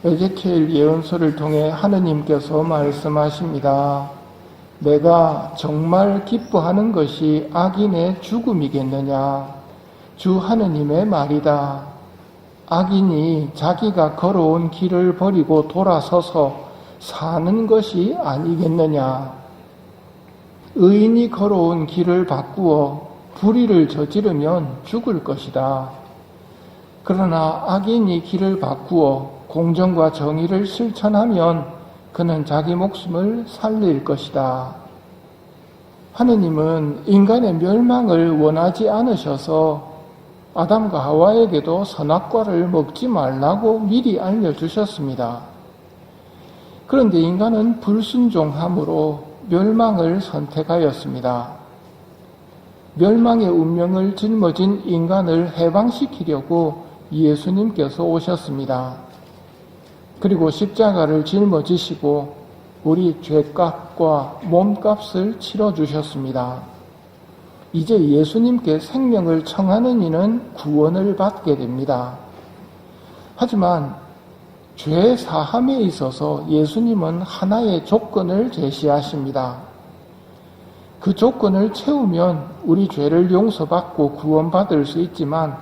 에제키엘 예언서를 통해 하느님께서 말씀하십니다. 내가 정말 기뻐하는 것이 악인의 죽음이겠느냐? 주 하느님의 말이다. 악인이 자기가 걸어온 길을 버리고 돌아서서 사는 것이 아니겠느냐? 의인이 걸어온 길을 바꾸어 불의를 저지르면 죽을 것이다. 그러나 악인이 길을 바꾸어 공정과 정의를 실천하면 그는 자기 목숨을 살릴 것이다. 하느님은 인간의 멸망을 원하지 않으셔서 아담과 하와에게도 선악과를 먹지 말라고 미리 알려주셨습니다. 그런데 인간은 불순종함으로 멸망을 선택하였습니다. 멸망의 운명을 짊어진 인간을 해방시키려고 예수님께서 오셨습니다. 그리고 십자가를 짊어지시고 우리 죄값과 몸값을 치러주셨습니다. 이제 예수님께 생명을 청하는 이는 구원을 받게 됩니다. 하지만 죄 사함에 있어서 예수님은 하나의 조건을 제시하십니다. 그 조건을 채우면 우리 죄를 용서받고 구원받을 수 있지만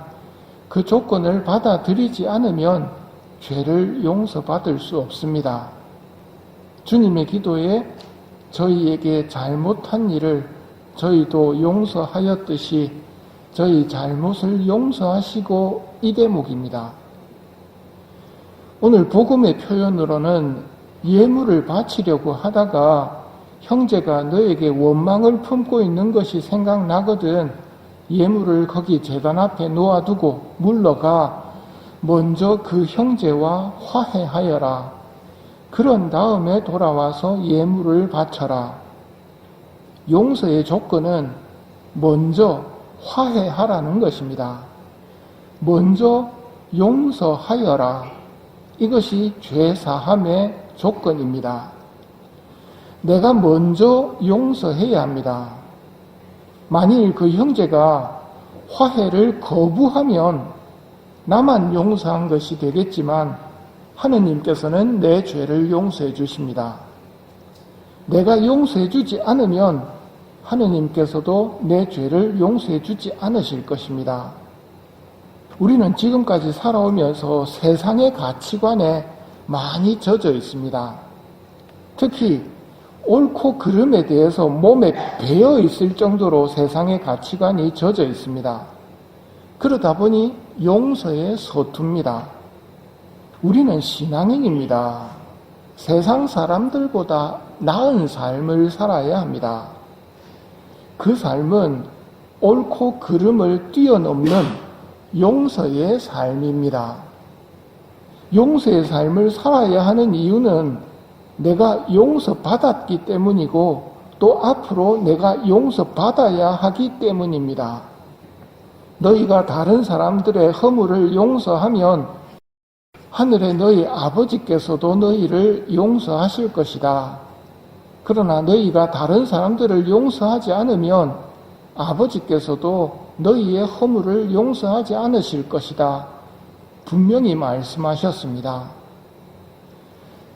그 조건을 받아들이지 않으면 죄를 용서받을 수 없습니다. 주님의 기도에 저희에게 잘못한 일을 저희도 용서하였듯이 저희 잘못을 용서하시고 이 대목입니다. 오늘 복음의 표현으로는 예물을 바치려고 하다가 형제가 너에게 원망을 품고 있는 것이 생각나거든 예물을 거기 제단 앞에 놓아두고 물러가 먼저 그 형제와 화해하여라. 그런 다음에 돌아와서 예물을 바쳐라. 용서의 조건은 먼저 화해하라는 것입니다. 먼저 용서하여라. 이것이 죄사함의 조건입니다. 내가 먼저 용서해야 합니다. 만일 그 형제가 화해를 거부하면 나만 용서한 것이 되겠지만 하느님께서는 내 죄를 용서해 주십니다. 내가 용서해 주지 않으면 하느님께서도 내 죄를 용서해 주지 않으실 것입니다. 우리는 지금까지 살아오면서 세상의 가치관에 많이 젖어 있습니다. 특히 옳고 그름에 대해서 몸에 배어 있을 정도로 세상의 가치관이 젖어 있습니다. 그러다 보니 용서에 서툽니다. 우리는 신앙인입니다. 세상 사람들보다 나은 삶을 살아야 합니다. 그 삶은 옳고 그름을 뛰어넘는 용서의 삶입니다. 용서의 삶을 살아야 하는 이유는 내가 용서받았기 때문이고 또 앞으로 내가 용서받아야 하기 때문입니다. 너희가 다른 사람들의 허물을 용서하면 하늘의 너희 아버지께서도 너희를 용서하실 것이다. 그러나 너희가 다른 사람들을 용서하지 않으면 아버지께서도 너희의 허물을 용서하지 않으실 것이다. 분명히 말씀하셨습니다.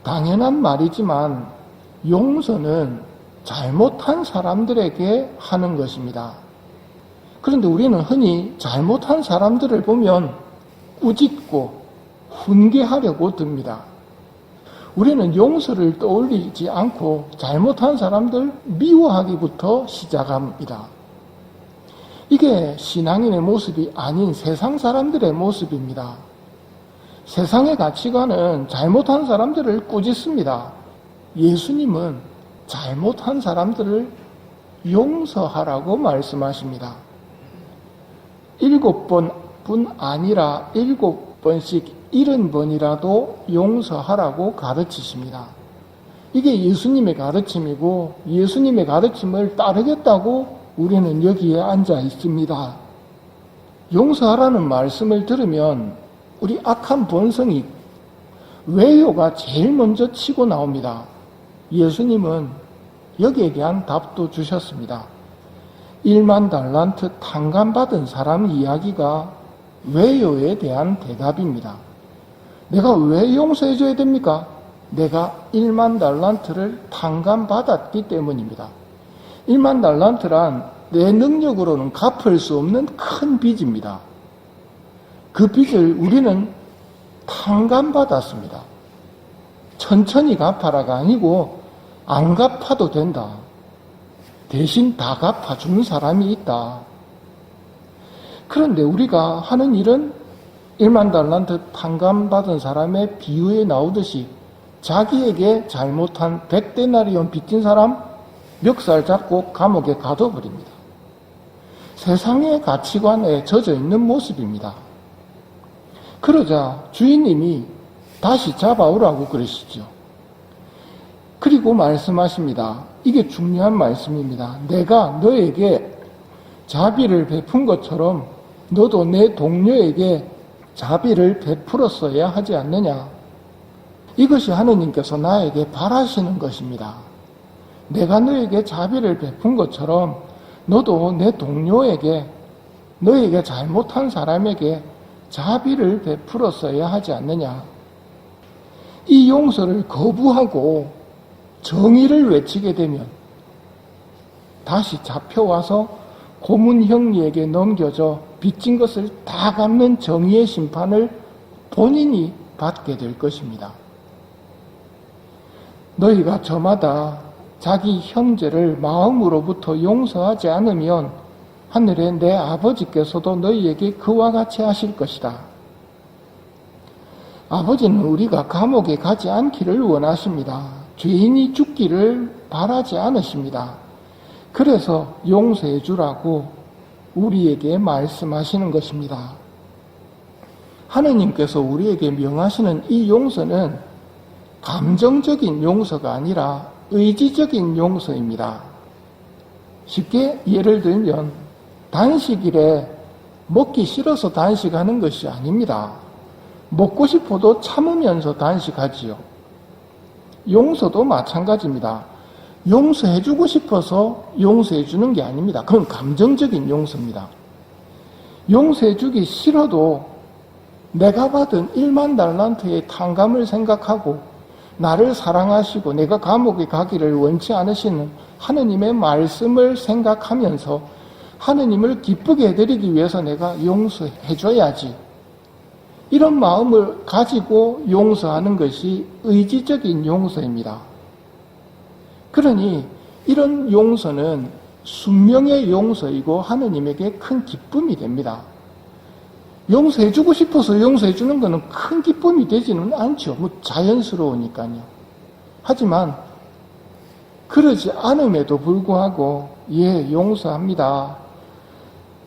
당연한 말이지만 용서는 잘못한 사람들에게 하는 것입니다. 그런데 우리는 흔히 잘못한 사람들을 보면 꾸짖고 훈계하려고 듭니다. 우리는 용서를 떠올리지 않고 잘못한 사람들 미워하기부터 시작합니다. 이게 신앙인의 모습이 아닌 세상 사람들의 모습입니다. 세상의 가치관은 잘못한 사람들을 꾸짖습니다. 예수님은 잘못한 사람들을 용서하라고 말씀하십니다. 7번뿐 아니라 7번씩 70번이라도 용서하라고 가르치십니다. 이게 예수님의 가르침이고 예수님의 가르침을 따르겠다고 우리는 여기에 앉아 있습니다. 용서하라는 말씀을 들으면 우리 악한 본성이 외효가 제일 먼저 치고 나옵니다. 예수님은 여기에 대한 답도 주셨습니다. 1만 달란트 탕감받은 사람 이야기가 외효에 대한 대답입니다. 내가 왜 용서해줘야 됩니까? 내가 1만 달란트를 탕감받았기 때문입니다. 1만 달란트란 내 능력으로는 갚을 수 없는 큰 빚입니다. 그 빚을 우리는 탕감받았습니다. 천천히 갚아라가 아니고 안 갚아도 된다. 대신 다 갚아주는 사람이 있다. 그런데 우리가 하는 일은 1만 달란트 탕감받은 사람의 비유에 나오듯이 자기에게 잘못한 100데나리온 빚진 사람 멱살 잡고 감옥에 가둬버립니다. 세상의 가치관에 젖어 있는 모습입니다. 그러자 주인님이 다시 잡아오라고 그러시죠. 그리고 말씀하십니다. 이게 중요한 말씀입니다. 내가 너에게 자비를 베푼 것처럼 너도 내 동료에게 자비를 베풀었어야 하지 않느냐. 이것이 하느님께서 나에게 바라시는 것입니다. 내가 너에게 자비를 베푼 것처럼 너도 내 동료에게, 너에게 잘못한 사람에게 자비를 베풀었어야 하지 않느냐. 이 용서를 거부하고 정의를 외치게 되면 다시 잡혀와서 고문 형리에게 넘겨져 빚진 것을 다 갚는 정의의 심판을 본인이 받게 될 것입니다. 너희가 저마다 자기 형제를 마음으로부터 용서하지 않으면 하늘의 내 아버지께서도 너희에게 그와 같이 하실 것이다. 아버지는 우리가 감옥에 가지 않기를 원하십니다. 죄인이 죽기를 바라지 않으십니다. 그래서 용서해 주라고 우리에게 말씀하시는 것입니다. 하느님께서 우리에게 명하시는 이 용서는 감정적인 용서가 아니라 의지적인 용서입니다. 쉽게 예를 들면 단식일에 먹기 싫어서 단식하는 것이 아닙니다. 먹고 싶어도 참으면서 단식하지요. 용서도 마찬가지입니다. 용서해주고 싶어서 용서해주는 게 아닙니다. 그건 감정적인 용서입니다. 용서해주기 싫어도 내가 받은 1만 달란트의 탕감을 생각하고 나를 사랑하시고 내가 감옥에 가기를 원치 않으시는 하느님의 말씀을 생각하면서 하느님을 기쁘게 해드리기 위해서 내가 용서해줘야지. 이런 마음을 가지고 용서하는 것이 의지적인 용서입니다. 그러니 이런 용서는 순명의 용서이고 하느님에게 큰 기쁨이 됩니다. 용서해주고 싶어서 용서해주는 것은 큰 기쁨이 되지는 않죠. 자연스러우니까요. 하지만 그러지 않음에도 불구하고 용서합니다.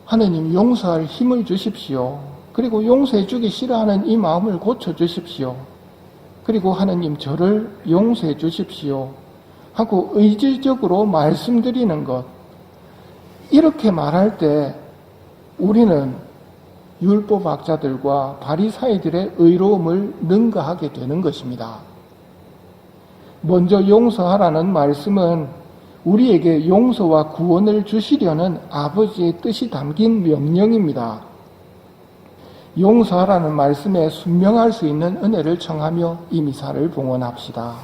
하느님 용서할 힘을 주십시오. 그리고 용서해주기 싫어하는 이 마음을 고쳐주십시오. 그리고 하느님 저를 용서해 주십시오. 하고 의지적으로 말씀드리는 것. 이렇게 말할 때 우리는 율법학자들과 바리사이들의 의로움을 능가하게 되는 것입니다. 먼저 용서하라는 말씀은 우리에게 용서와 구원을 주시려는 아버지의 뜻이 담긴 명령입니다. 용서하라는 말씀에 순명할 수 있는 은혜를 청하며 이 미사를 봉헌합시다.